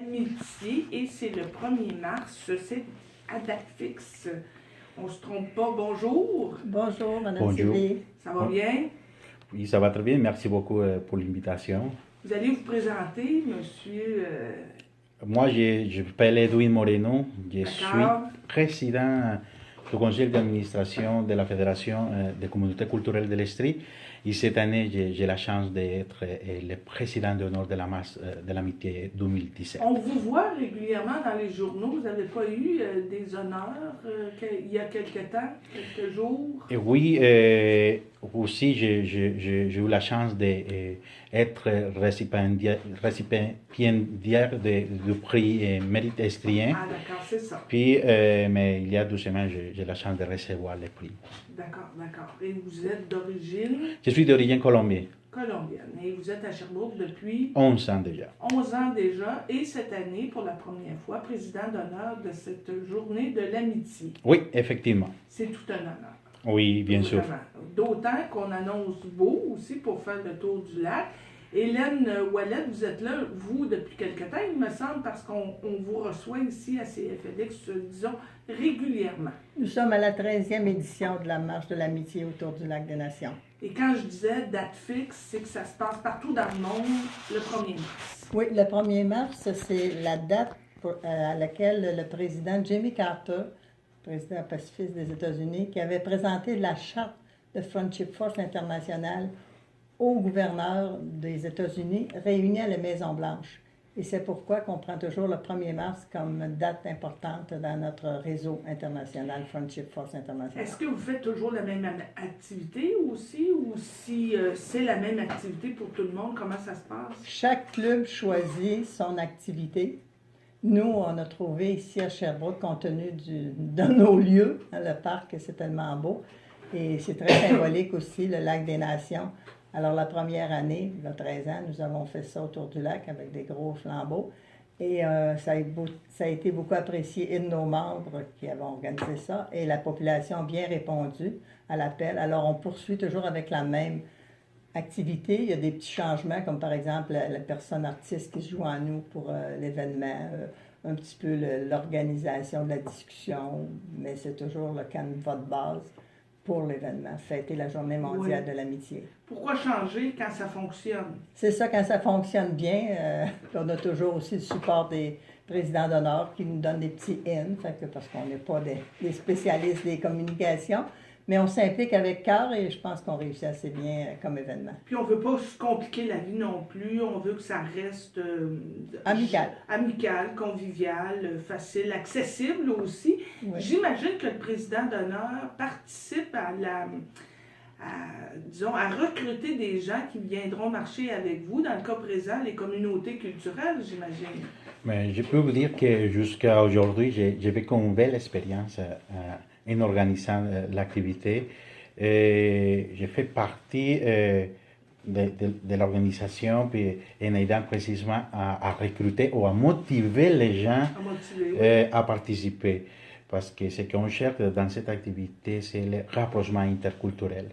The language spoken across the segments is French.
Amitié et c'est le 1er mars, c'est à date fixe. On ne se trompe pas. Bonjour. Bonjour, Madame Bonjour. Sylvie. Ça va bien? Oui, ça va très bien. Merci beaucoup pour l'invitation. Vous allez vous présenter, monsieur. Moi, je m'appelle Edwin Moreno. Je suis D'accord. président du conseil d'administration de la Fédération des communautés culturelles de l'Estrie. Et cette année, j'ai la chance d'être le président d'honneur de la marche de l'amitié 2017. On vous voit régulièrement dans les journaux. Vous n'avez pas eu des honneurs il y a quelque temps, quelques jours? Et oui, aussi, j'ai eu la chance d'être récipiendaire du prix Mérite Estrien. Ah, d'accord, c'est ça. Puis, mais il y a 2 semaines, j'ai la chance de recevoir le prix. D'accord, d'accord. Et vous êtes d'origine Je suis d'origine colombienne, colombienne. Et vous êtes à Sherbrooke depuis 11 ans déjà. 11 ans déjà. Et cette année, pour la première fois, président d'honneur de cette journée de l'amitié. Oui, effectivement. C'est tout un honneur. Oui, bien sûr. Vraiment. D'autant qu'on annonce beau aussi pour faire le tour du lac. Hélène Ouellet, vous êtes là, vous, depuis quelque temps, il me semble, parce qu'on vous reçoit ici à CFLX, disons, régulièrement. Nous sommes à la 13e édition de la Marche de l'amitié autour du Lac des Nations. Et quand je disais date fixe, c'est que ça se passe partout dans le monde le 1er mars. Oui, le 1er mars, c'est la date à laquelle le président Jimmy Carter, président pacifiste des États-Unis, qui avait présenté la charte de Friendship Force internationale au gouverneur des États-Unis réunis à la Maison-Blanche. Et c'est pourquoi qu'on prend toujours le 1er mars comme date importante dans notre réseau international, Friendship Force international. Est-ce que vous faites toujours la même activité aussi, ou si c'est la même activité pour tout le monde, comment ça se passe? Chaque club choisit son activité. Nous, on a trouvé ici à Sherbrooke, compte tenu de nos lieux, hein, le parc, c'est tellement beau. Et c'est très symbolique aussi, le lac des Nations. Alors, la première année, il y a 13 ans, nous avons fait ça autour du lac avec des gros flambeaux. Et ça a été beaucoup apprécié et de nos membres qui avons organisé ça. Et la population a bien répondu à l'appel. Alors, on poursuit toujours avec la même activité. Il y a des petits changements, comme par exemple la personne artiste qui joue en nous pour l'événement, un petit peu l'organisation de la discussion, mais c'est toujours le canevas de base pour l'événement, fêter la Journée mondiale de l'amitié. Pourquoi changer quand ça fonctionne? C'est ça, quand ça fonctionne bien, on a toujours aussi le support des présidents d'honneur qui nous donnent des petits parce qu'on n'est pas des spécialistes des communications, mais on s'implique avec cœur et je pense qu'on réussit assez bien comme événement. Puis on ne veut pas se compliquer la vie non plus, on veut que ça reste amical, convivial, facile, accessible aussi. Oui. J'imagine que le président d'honneur participe à recruter des gens qui viendront marcher avec vous, dans le cas présent, les communautés culturelles, j'imagine. Mais je peux vous dire que jusqu'à aujourd'hui, j'ai vécu une belle expérience en organisant l'activité. J'ai fait partie de l'organisation en aidant précisément à recruter ou à motiver les gens à participer. Parce que ce qu'on cherche dans cette activité, c'est le rapprochement interculturel.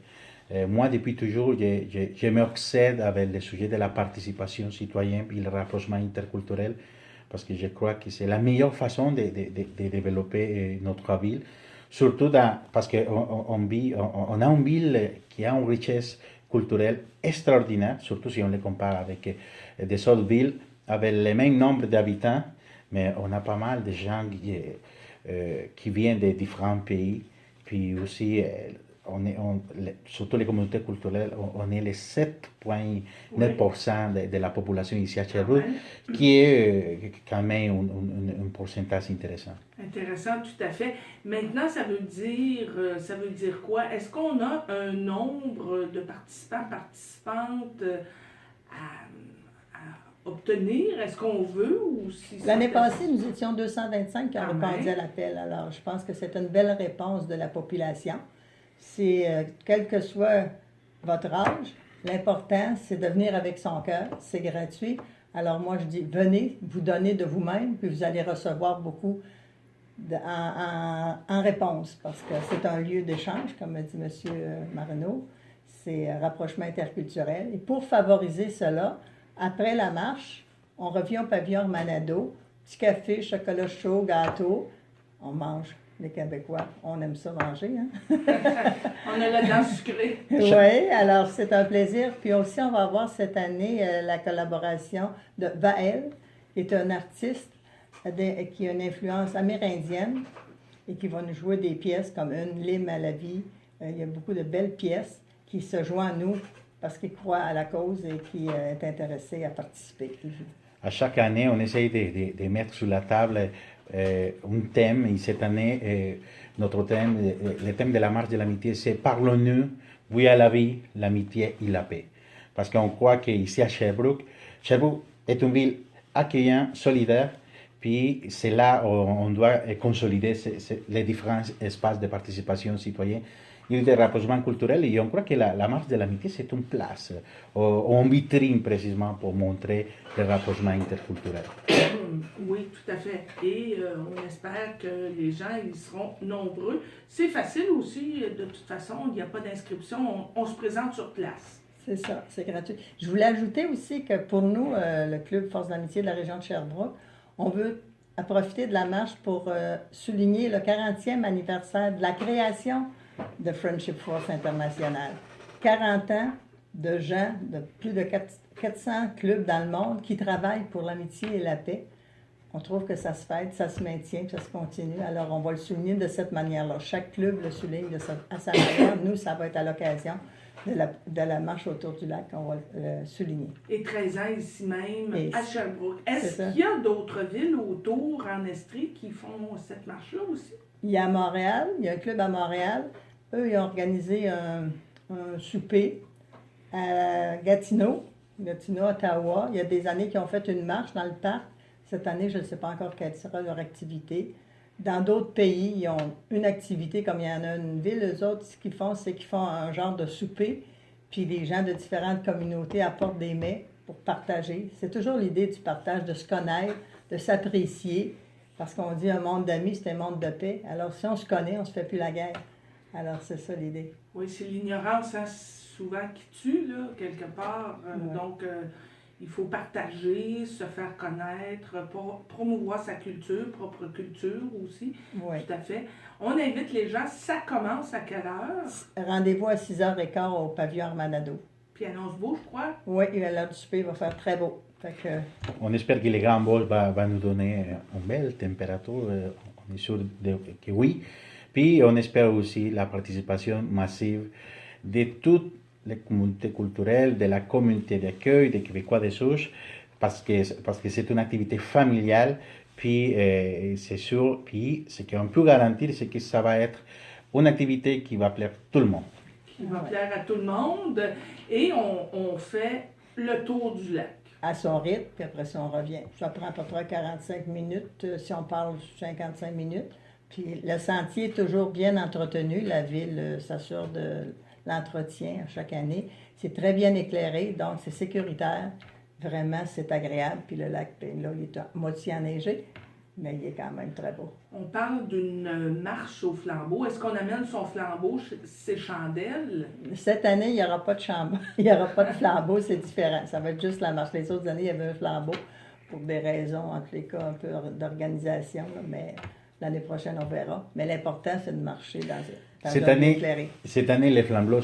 Moi, depuis toujours, je m'obsède avec le sujet de la participation citoyenne et le rapprochement interculturel, parce que je crois que c'est la meilleure façon de développer notre ville. Surtout parce qu'on a une ville qui a une richesse culturelle extraordinaire, surtout si on les compare avec des autres villes avec le même nombre d'habitants, mais on a pas mal de gens qui viennent de différents pays. Puis aussi, surtout les communautés culturelles, on est les 7,9% de la population ici à Sherbrooke, qui est quand même un pourcentage intéressant. Intéressant, tout à fait. Maintenant, ça veut dire quoi? Est-ce qu'on a un nombre de participants, participantes à obtenir? Est-ce qu'on veut ou si L'année passée, nous étions 225 qui ont répondu à l'appel. Alors, je pense que c'est une belle réponse de la population. C'est, quel que soit votre âge, l'important, c'est de venir avec son cœur. C'est gratuit. Alors, moi, je dis, venez, vous donnez de vous-même, puis vous allez recevoir beaucoup en réponse, parce que c'est un lieu d'échange, comme a dit M. Marino. C'est un rapprochement interculturel. Et pour favoriser cela, après la marche, On revient au pavillon Manado, petit café, chocolat chaud, gâteau. On mange, les Québécois, on aime ça manger, hein? On a la dent sucrée. Oui, alors c'est un plaisir. Puis aussi, on va avoir cette année la collaboration de Vael, qui est un artiste qui a une influence amérindienne et qui va nous jouer des pièces comme une L'hymne à la vie. Il y a beaucoup de belles pièces qui se joignent à nous parce qu'il croit à la cause et qui est intéressé à participer. À chaque année, on essaye de mettre sur la table un thème. Et cette année, notre thème, le thème de la marche de l'amitié, c'est Parlons-nous, oui à la vie, l'amitié et la paix. Parce qu'on croit qu'ici à Sherbrooke est une ville accueillante, solidaire, puis c'est là où on doit consolider les différents espaces de participation citoyenne et de rapprochement culturel. Et on croit que la marche de l'amitié, c'est une place, une vitrine précisément pour montrer le rapprochement interculturel. Oui, tout à fait. Et on espère que les gens ils seront nombreux. C'est facile aussi, de toute façon, il n'y a pas d'inscription, on se présente sur place. C'est ça, c'est gratuit. Je voulais ajouter aussi que pour nous, le Club Force d'amitié de la région de Sherbrooke, on veut profiter de la marche pour souligner le 40e anniversaire de la création de Friendship Force International. 40 ans de gens, de plus de 400 clubs dans le monde qui travaillent pour l'amitié et la paix. On trouve que ça se fête, ça se maintient, ça se continue. Alors, on va le souligner de cette manière-là. Chaque club le souligne à sa manière. Nous, ça va être à l'occasion de la marche autour du lac qu'on va souligner. Et 13 ans ici même, à Sherbrooke. Est-ce C'est qu'il y a d'autres villes autour en Estrie qui font cette marche-là aussi? Il y a à Montréal, il y a un club à Montréal. Eux, ils ont organisé un souper à Gatineau, Ottawa. Il y a des années qu'ils ont fait une marche dans le parc. Cette année, je ne sais pas encore quelle sera leur activité. Dans d'autres pays, ils ont une activité, comme il y en a une ville. Eux autres, ce qu'ils font, c'est qu'ils font un genre de souper, puis les gens de différentes communautés apportent des mets pour partager. C'est toujours l'idée du partage, de se connaître, de s'apprécier, parce qu'on dit un monde d'amis, c'est un monde de paix. Alors, si on se connaît, on ne se fait plus la guerre. Alors, c'est ça l'idée. Oui, c'est l'ignorance, hein, souvent qui tue, là, quelque part. Ouais. Donc, il faut partager, se faire connaître, promouvoir sa culture, propre culture aussi. Oui. Tout à fait. On invite les gens. Ça commence à quelle heure? Rendez-vous à 6h15 au pavillon Armanado. Puis annonce beau, je crois. Oui, l'heure du souper va faire très beau. Fait que... On espère que les grands bols va nous donner une belle température. On est sûr que oui. Puis on espère aussi la participation massive de toutes les communautés culturelles, de la communauté d'accueil des Québécois des souches, parce que c'est une activité familiale. Puis c'est sûr, puis ce qu'on peut garantir, c'est que ça va être une activité qui va plaire à tout le monde. Qui va plaire à tout le monde. Et on fait le tour du lac. À son rythme, puis après ça, on revient. Ça prend à peu près 45 minutes, si on parle 55 minutes. Puis le sentier est toujours bien entretenu. La ville s'assure de l'entretien chaque année. C'est très bien éclairé, donc c'est sécuritaire. Vraiment, c'est agréable. Puis le lac, là, il est à moitié enneigé, mais il est quand même très beau. On parle d'une marche au flambeau. Est-ce qu'on amène son flambeau, ses chandelles? Cette année, il n'y aura pas de il n'y aura pas de flambeau, c'est différent. Ça va être juste la marche. Les autres années, il y avait un flambeau pour des raisons, en tous les cas, un peu d'organisation, là, mais l'année prochaine, on verra. Mais l'important, c'est de marcher dans un lieu éclairé. Cette année, les flambeaux,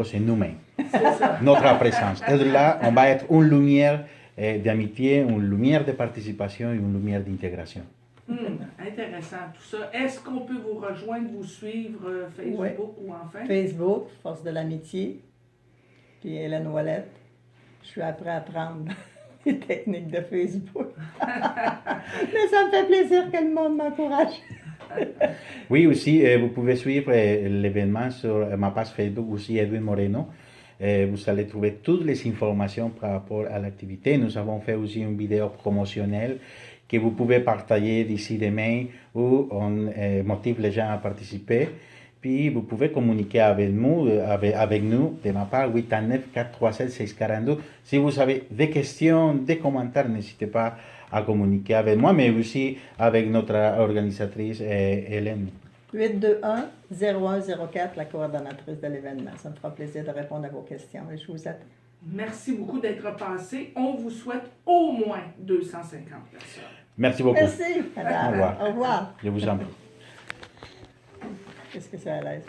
c'est nous-mêmes. Notre présence. Et de là, on va être une lumière d'amitié, une lumière de participation et une lumière d'intégration. Intéressant tout ça. Est-ce qu'on peut vous rejoindre, vous suivre Facebook ou enfin? Facebook, Force de l'amitié, puis Hélène Ouellette. Je suis après à apprendre les techniques de Facebook. Mais ça me fait plaisir que le monde m'encourage. Oui, aussi, vous pouvez suivre l'événement sur ma page Facebook aussi, Edwin Moreno. Vous allez trouver toutes les informations par rapport à l'activité. Nous avons fait aussi une vidéo promotionnelle que vous pouvez partager d'ici demain où on motive les gens à participer. Puis vous pouvez communiquer avec nous, de ma part, 819-437-642. Si vous avez des questions, des commentaires, n'hésitez pas à communiquer avec moi, mais aussi avec notre organisatrice Hélène. 821-0104, la coordonnatrice de l'événement. Ça me fera plaisir de répondre à vos questions et je vous attends. Merci beaucoup d'être passé. On vous souhaite au moins 250 personnes. Merci beaucoup. Merci, madame. Au revoir. Au revoir. Je vous en prie. Qu'est-ce que ça a l'air?